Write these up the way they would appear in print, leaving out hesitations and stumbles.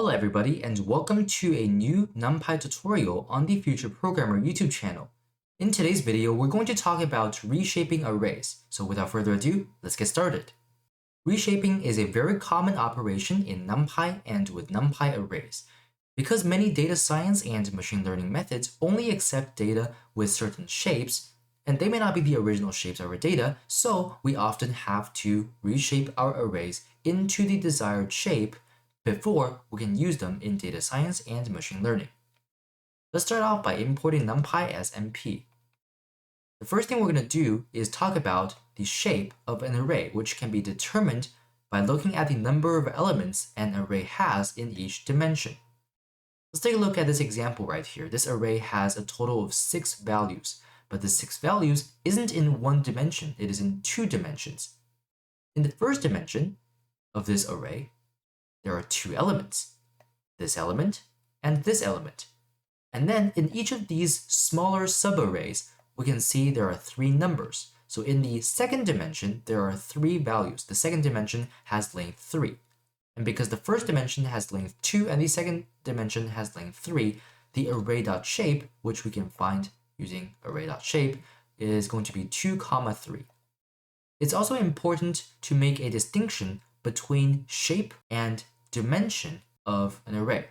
Hello everybody and welcome to a new NumPy tutorial on the Future Programmer YouTube channel. In today's video, we're going to talk about reshaping arrays. So without further ado, let's get started. Reshaping is a very common operation in NumPy and with NumPy arrays. Because many data science and machine learning methods only accept data with certain shapes, and they may not be the original shapes of our data, so we often have to reshape our arrays into the desired shape before we can use them in data science and machine learning. Let's start off by importing NumPy as NP. The first thing we're going to do is talk about the shape of an array, which can be determined by looking at the number of elements an array has in each dimension. Let's take a look at this example right here. This array has a total of 6 values, but the 6 values isn't in one dimension, it is in 2 dimensions. In the first dimension of this array, there are 2 elements, this element and this element. And then in each of these smaller subarrays, we can see there are 3 numbers. So in the second dimension, there are 3 values. The second dimension has length 3. And because the first dimension has length 2 and the second dimension has length 3, the array.shape, which we can find using array.shape, is going to be 2, 3. It's also important to make a distinction between shape and dimension of an array.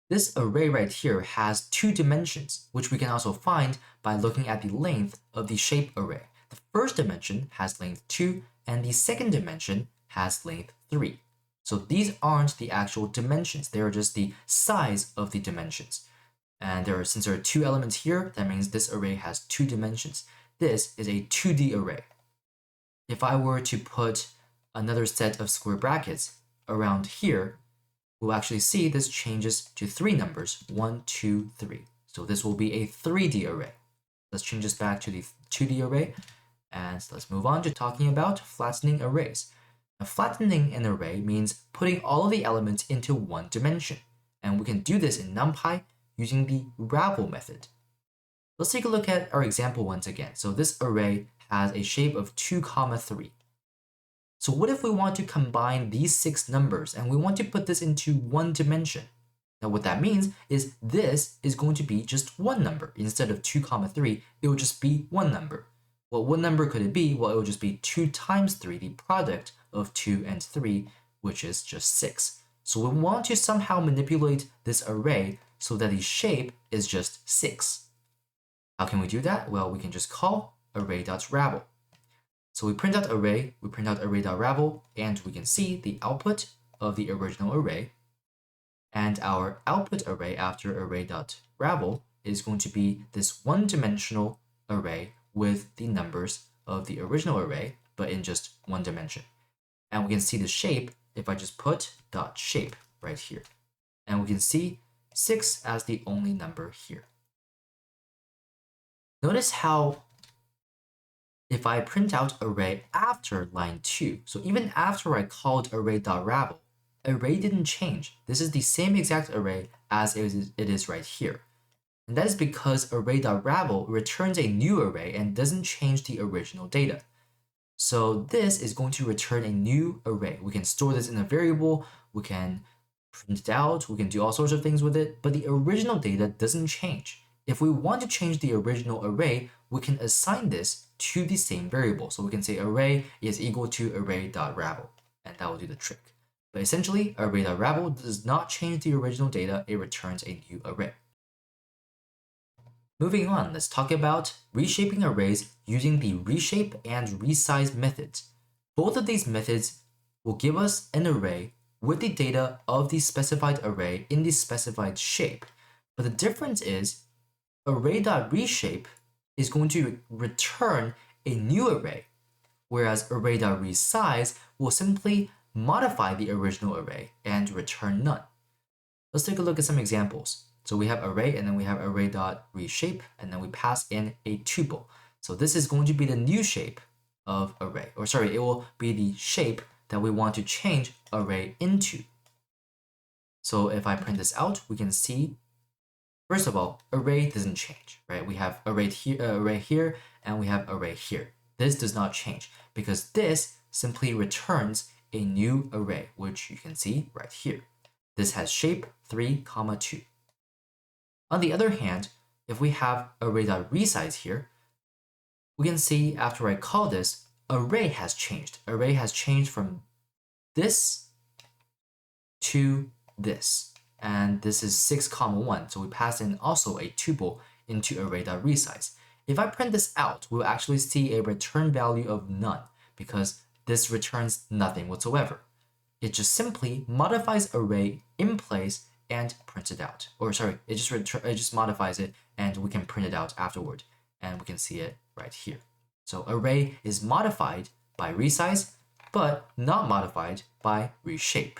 This array right here has 2 dimensions, which we can also find by looking at the length of the shape array. The first dimension has length 2, and the second dimension has length 3. So these aren't the actual dimensions, they are just the size of the dimensions. And since there are 2 elements here, that means this array has 2 dimensions. This is a 2D array. If I were to put another set of square brackets around here, we'll actually see this changes to 3 numbers, 1, 2, 3. So this will be a 3D array. Let's change this back to the 2D array, and let's move on to talking about flattening arrays. Now, flattening an array means putting all of the elements into one dimension, and we can do this in NumPy using the ravel method. Let's take a look at our example once again. So this array has a shape of 2, 3. So what if we want to combine these 6 numbers and we want to put this into one dimension? Now what that means is this is going to be just one number. Instead of 2, 3, it will just be one number. Well, what number could it be? Well, it will just be 2 times 3, the product of 2 and 3, which is just 6. So we want to somehow manipulate this array so that the shape is just 6. How can we do that? Well, we can just call array.ravel. So we print out array, we print out array.ravel, and we can see the output of the original array. And our output array after array.ravel is going to be this one-dimensional array with the numbers of the original array, but in just one dimension. And we can see the shape if I just put .shape right here. And we can see 6 as the only number here. Notice how if I print out array after line 2, so even after I called array.ravel, array didn't change. This is the same exact array as it is right here. And that is because array.ravel returns a new array and doesn't change the original data. So this is going to return a new array. We can store this in a variable, we can print it out, we can do all sorts of things with it, but the original data doesn't change. If we want to change the original array, we can assign this to the same variable. So we can say array is equal to array.ravel, and that will do the trick. But essentially, array.ravel does not change the original data, it returns a new array. Moving on, let's talk about reshaping arrays using the reshape and resize methods. Both of these methods will give us an array with the data of the specified array in the specified shape. But the difference is array.reshape is going to return a new array, whereas array.resize will simply modify the original array and return none. Let's take a look at some examples. So we have array and then we have array.reshape and then we pass in a tuple. So this is going to be the new shape of array, or sorry, it will be the shape that we want to change array into. So if I print this out, we can see, first of all, array doesn't change, right? We have array here, and we have array here. This does not change because this simply returns a new array, which you can see right here. This has shape 3, 2. On the other hand, if we have array.resize here, we can see after I call this, array has changed. Array has changed from this to this. And this is 6, 1. So we pass in also a tuple into array.resize. If I print this out, we'll actually see a return value of none because this returns nothing whatsoever. It just simply modifies array in place and prints it out. Or sorry, it just modifies it and we can print it out afterward. And we can see it right here. So array is modified by resize, but not modified by reshape.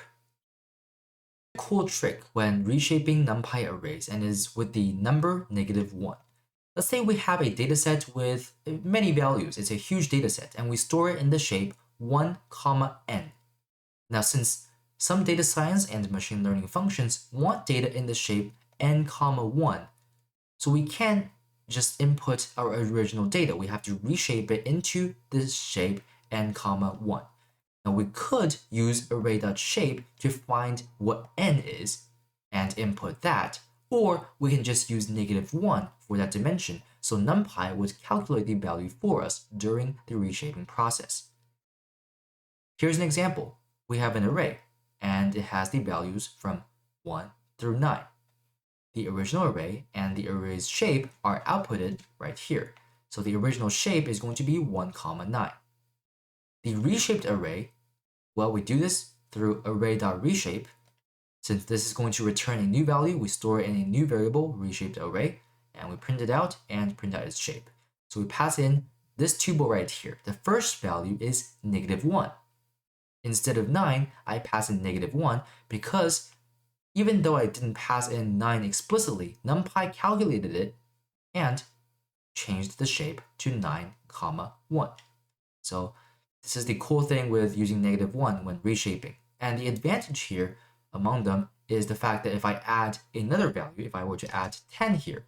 A cool trick when reshaping NumPy arrays and is with the number -1. Let's say we have a dataset with many values. It's a huge dataset and we store it in the shape 1, n. Now, since some data science and machine learning functions want data in the shape n, 1, so we can't just input our original data. We have to reshape it into this shape n, 1. Now we could use array.shape to find what n is and input that, or we can just use -1 for that dimension, so NumPy would calculate the value for us during the reshaping process. Here's an example. We have an array, and it has the values from 1 through 9. The original array and the array's shape are outputted right here. So the original shape is going to be 1, 9. The reshaped array, well, we do this through array.reshape. Since this is going to return a new value, we store it in a new variable, reshaped array, and we print it out and print out its shape. So we pass in this tuple right here. The first value is -1. Instead of 9, I pass in -1 because even though I didn't pass in 9 explicitly, NumPy calculated it and changed the shape to 9, 1. So this is the cool thing with using -1 when reshaping. And the advantage here among them is the fact that if I add another value, if I were to add 10 here,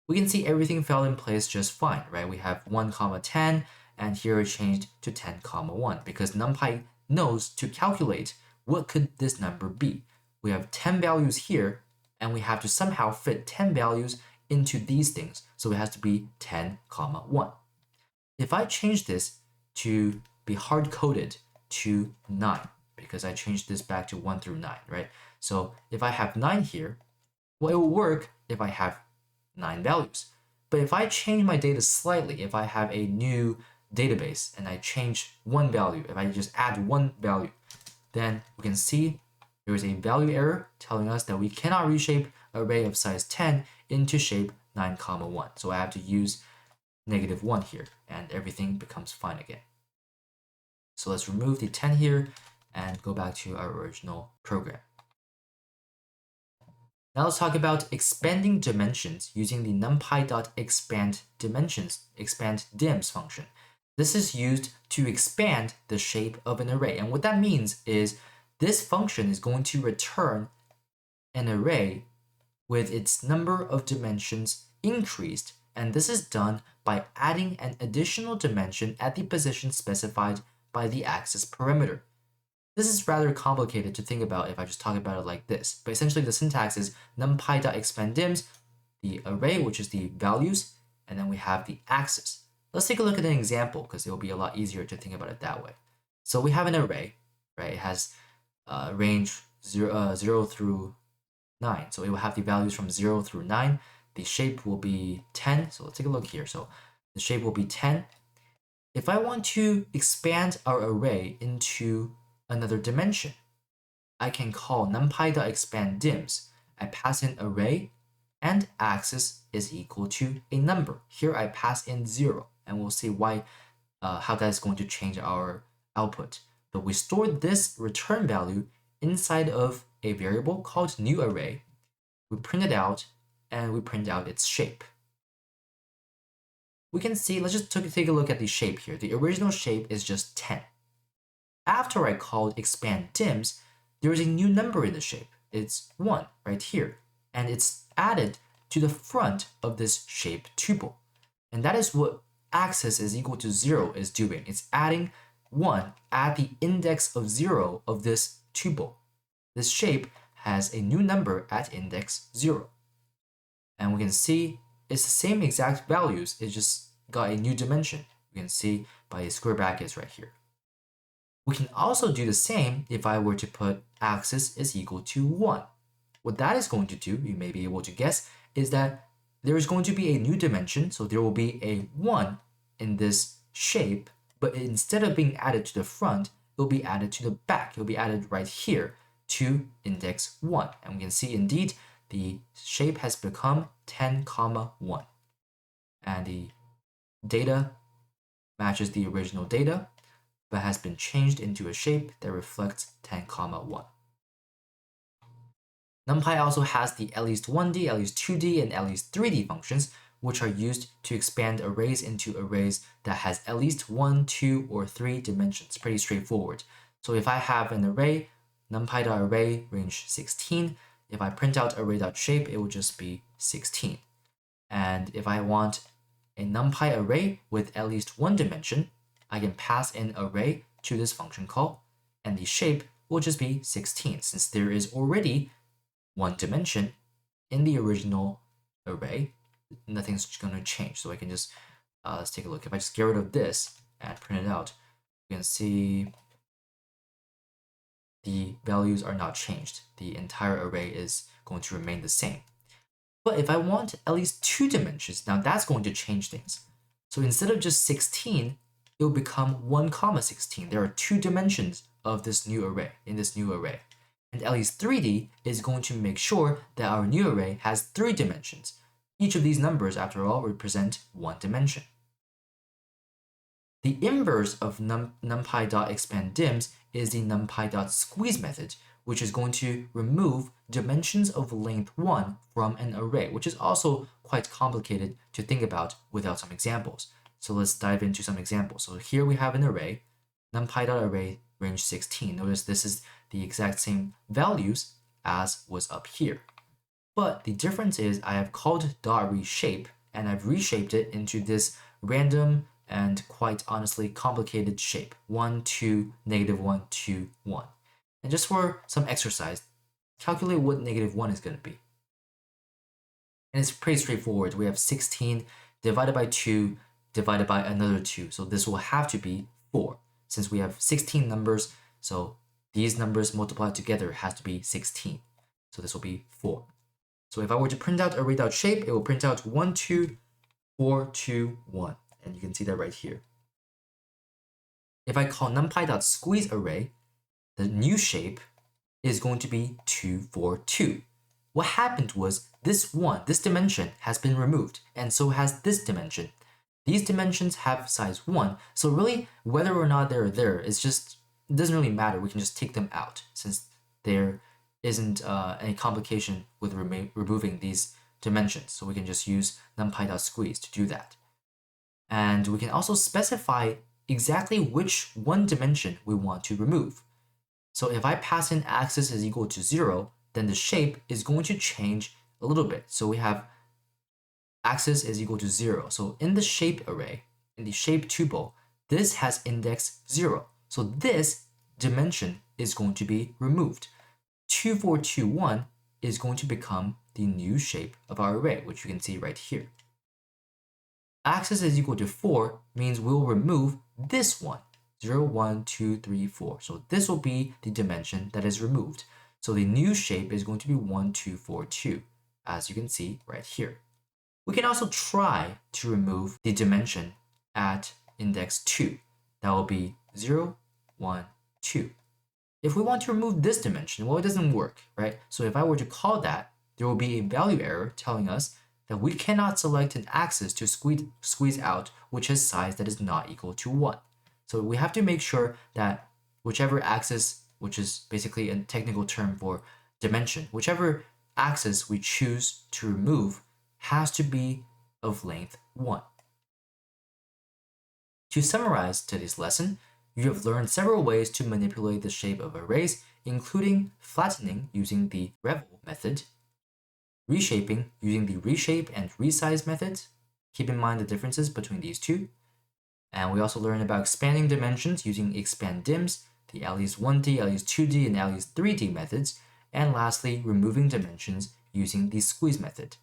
we can see everything fell in place just fine, right? We have 1, 10, and here it changed to 10, 1 because NumPy knows to calculate what could this number be. We have 10 values here, and we have to somehow fit 10 values into these things, so it has to be 10, 1. If I change this to be hard-coded to 9, because I changed this back to 1 through 9, right? So if I have 9 here, well, it will work if I have 9 values. But if I change my data slightly, if I have a new database and I change one value, if I just add one value, then we can see there is a value error telling us that we cannot reshape an array of size 10 into shape 9, 1. So I have to use -1 here, and everything becomes fine again. So let's remove the 10 here and go back to our original program. Now let's talk about expanding dimensions using the numpy.expand_dims function. This is used to expand the shape of an array. And what that means is this function is going to return an array with its number of dimensions increased. And this is done by adding an additional dimension at the position specified by the access parameter. This is rather complicated to think about if I just talk about it like this, but essentially the syntax is numpy.expanddims, the array, which is the values, and then we have the axis. Let's take a look at an example because it will be a lot easier to think about it that way. So we have an array, right? It has range 0 through 9. So it will have the values from 0 through 9. The shape will be 10. So let's take a look here. So the shape will be 10. If I want to expand our array into another dimension, I can call numpy.expanddims. I pass in array and axis is equal to a number. Here I pass in 0, and we'll see why, how that is going to change our output. But we store this return value inside of a variable called new array. We print it out, and we print out its shape. We can see, let's just take a look at the shape here. The original shape is just 10. After I called expanddims, there is a new number in the shape. It's 1 right here, and it's added to the front of this shape tuple. And that is what axis is equal to 0 is doing. It's adding 1 at the index of 0 of this tuple. this shape has a new number at index 0. And we can see it's the same exact values, it just got a new dimension. You can see by the square brackets right here. We can also do the same if I were to put axis is equal to 1. What that is going to do, you may be able to guess, is that there is going to be a new dimension, so there will be a 1 in this shape, but instead of being added to the front, it will be added to the back. It will be added right here to index 1. And we can see indeed the shape has become 10, 1. And the data matches the original data, but has been changed into a shape that reflects 10, 1. NumPy also has the at least 1D, at least 2D, and at least 3D functions, which are used to expand arrays into arrays that has at least 1, 2, or 3 dimensions. Pretty straightforward. So if I have an array, numpy.array range 16, if I print out array.shape, it will just be 16. And if I want a NumPy array with at least 1 dimension, I can pass in array to this function call, and the shape will just be 16, since there is already 1 dimension in the original array. Nothing's going to change. So I can just, let's take a look. If I just get rid of this and print it out, you can see the values are not changed. The entire array is going to remain the same. But if I want at least 2 dimensions, now that's going to change things. So instead of just 16, it will become 1, 16. There are 2 dimensions of this new array, in this new array. And at least 3D is going to make sure that our new array has 3 dimensions. Each of these numbers, after all, represent 1 dimension. The inverse of numpy.expanddims is the numpy.squeeze method, which is going to remove dimensions of length 1 from an array, which is also quite complicated to think about without some examples. So let's dive into some examples. So here we have an array, numpy.array range 16. Notice this is the exact same values as was up here. But the difference is I have called .reshape and I've reshaped it into this random and quite honestly complicated shape, 1, 2, -1, 2, 1. And just for some exercise, calculate what -1 is going to be. And it's pretty straightforward. We have 16 divided by 2 divided by another 2. So this will have to be 4. Since we have 16 numbers, so these numbers multiplied together has to be 16. So this will be 4. So if I were to print out array.shape, it will print out 1, 2, 4, 2, 1. And you can see that right here. If I call numpy.squeeze array, the new shape is going to be 2, 4, 2. What happened was this dimension has been removed, and so has this dimension. These dimensions have size 1, so really whether or not they're there, it doesn't really matter. We can just take them out since there isn't any complication with removing these dimensions. So we can just use numpy.squeeze to do that. And we can also specify exactly which 1 dimension we want to remove. So if I pass in axis is equal to 0, then the shape is going to change a little bit. So we have axis is equal to 0. So in the shape array, in the shape tuple, this has index 0. So this dimension is going to be removed. 2, 4, 2, 1 is going to become the new shape of our array, which you can see right here. Axis is equal to 4 means we'll remove this one, 0, 1, 2, 3, 4. So this will be the dimension that is removed. So the new shape is going to be 1, 2, 4, 2, as you can see right here. We can also try to remove the dimension at index 2. That will be 0, 1, 2. If we want to remove this dimension, well, it doesn't work, right? So if I were to call that, there will be a value error telling us that we cannot select an axis to squeeze out which has size that is not equal to 1. So we have to make sure that whichever axis, which is basically a technical term for dimension, whichever axis we choose to remove has to be of length 1. To summarize today's lesson, you have learned several ways to manipulate the shape of arrays, including flattening using the ravel method, reshaping using the reshape and resize methods. Keep in mind the differences between these two. And we also learned about expanding dimensions using expanddims, the alias 1D, alias 2D, and alias 3D methods, and lastly, removing dimensions using the squeeze method.